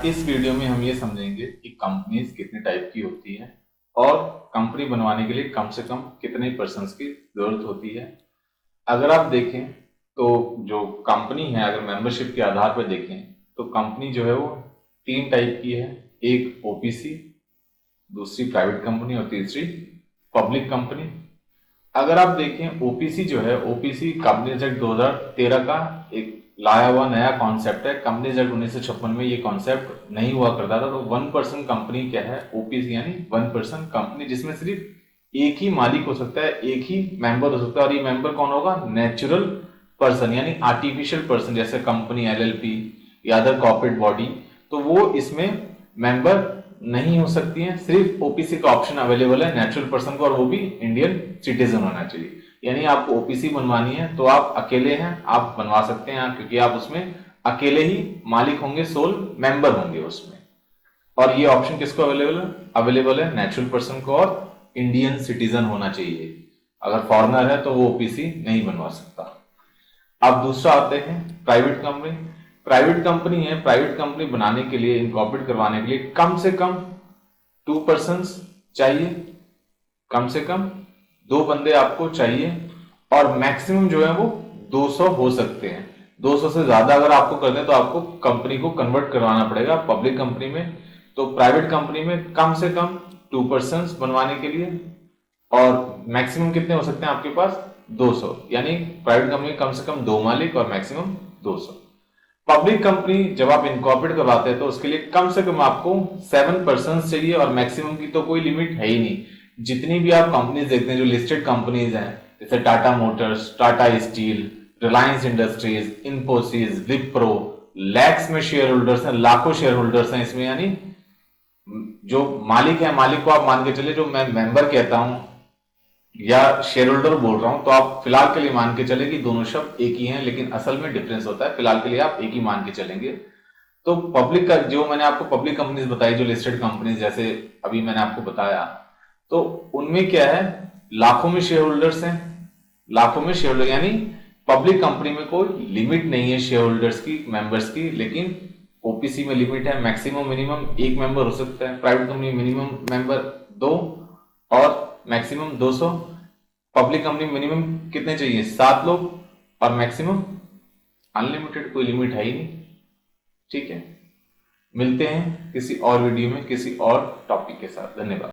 आज इस वीडियो में हम ये समझेंगे कि कंपनीज कितने टाइप की होती है और कंपनी बनवाने के लिए कम से कम कितने पर्सन्स की जरूरत होती है। अगर आप देखें तो जो कंपनी है, अगर मेंबरशिप के आधार पर देखें तो कंपनी जो है वो तीन टाइप की है। एक ओपीसी, दूसरी प्राइवेट कंपनी और तीसरी पब्लिक कंपनी। अगर आप देखें ओपीसी जो है, ओपीसी कंपनीज एक्ट 2013 का एक लाया हुआ नया कॉन्सेप्ट है। कंपनीज एक्ट 1956 में ये कॉन्सेप्ट नहीं हुआ करता था। तो 1% कंपनी क्या है, ओपीसी यानी 1% कंपनी, जिसमें सिर्फ एक ही मालिक हो सकता है, एक ही मेंबर हो सकता है। और ये मेंबर कौन होगा? नेचुरल पर्सन यानी आर्टिफिशियल पर्सन, जैसे कंपनी, एलएलपी या अदर कॉर्पोरेट बॉडी, तो वो इसमें मेंबर नहीं हो सकती है। सिर्फ ओपीसी का ऑप्शन अवेलेबल है नेचुरल पर्सन को, और वो भी इंडियन सिटीजन होना चाहिए। यानी आपको ओपीसी बनवानी है तो आप अकेले हैं, आप बनवा सकते हैं, क्योंकि आप उसमें अकेले ही मालिक होंगे, सोल मेंबर होंगे उसमें। और ये ऑप्शन किसको अवेलेबल है नेचुरल पर्सन को, और इंडियन सिटीजन होना चाहिए। अगर फॉरेनर है तो वो ओपीसी नहीं बनवा सकता। अब दूसरा आते हैं प्राइवेट कंपनी। प्राइवेट कंपनी है, प्राइवेट कंपनी बनाने के लिए, इनकॉर्पोरेट करवाने के लिए कम से कम 2 पर्सन चाहिए, कम से कम 2 बंदे आपको चाहिए, और मैक्सिमम जो है वो 200 हो सकते हैं। 200 से ज्यादा अगर आपको करना है तो आपको कंपनी को कन्वर्ट करवाना पड़ेगा पब्लिक कंपनी में। तो प्राइवेट कंपनी में कम से कम 2 पर्सन बनवाने के लिए, और मैक्सिमम कितने हो सकते हैं आपके पास? 200। यानी प्राइवेट कंपनी में कम से कम 2 मालिक और मैक्सिमम 200। पब्लिक कंपनी जब आप इनकॉर्पोरेट करवाते हैं तो उसके लिए कम से कम आपको 7 पर्सन चाहिए, और मैक्सिमम की तो कोई लिमिट है ही नहीं। जितनी भी आप कंपनीज देखते हैं जो लिस्टेड कंपनीज हैं, जैसे Tata Motors, Tata steel, Reliance industries, Infosys, Wipro, lakhs में शेयर होल्डर्स हैं, लाखों शेयर होल्डर्स हैं इसमें। यानी जो मालिक है, मालिक को आप मान के चले, जो मैं मेंबर कहता हूं या शेयर होल्डर बोल रहा हूं, तो आप फिलहाल के लिए मान के चले कि दोनों शब्द एक ही हैं, लेकिन असल में डिफरेंस होता है। फिलहाल के लिए आप एक ही मान के चलेंगे। तो पब्लिक का जो मैंने आपको पब्लिक कंपनीज बताई, जो लिस्टेड कंपनीज, जैसे अभी मैंने आपको बताया, तो उनमें क्या है, लाखों में शेयर होल्डर्स हैं। लाखों में शेयर होल्डर यानी पब्लिक कंपनी में कोई लिमिट नहीं है शेयर होल्डर्स की, मेंबर्स की, लेकिन ओपीसी में लिमिट है। मैक्सिमम मिनिमम एक मेंबर हो सकता है। प्राइवेट कंपनी में मिनिमम मेंबर 2 और मैक्सिमम 200। पब्लिक कंपनी मिनिमम कितने चाहिए? 7 लोग, और मैक्सिमम अनलिमिटेड, कोई लिमिट है ही नहीं। ठीक है, मिलते हैं किसी और वीडियो में किसी और टॉपिक के साथ। धन्यवाद।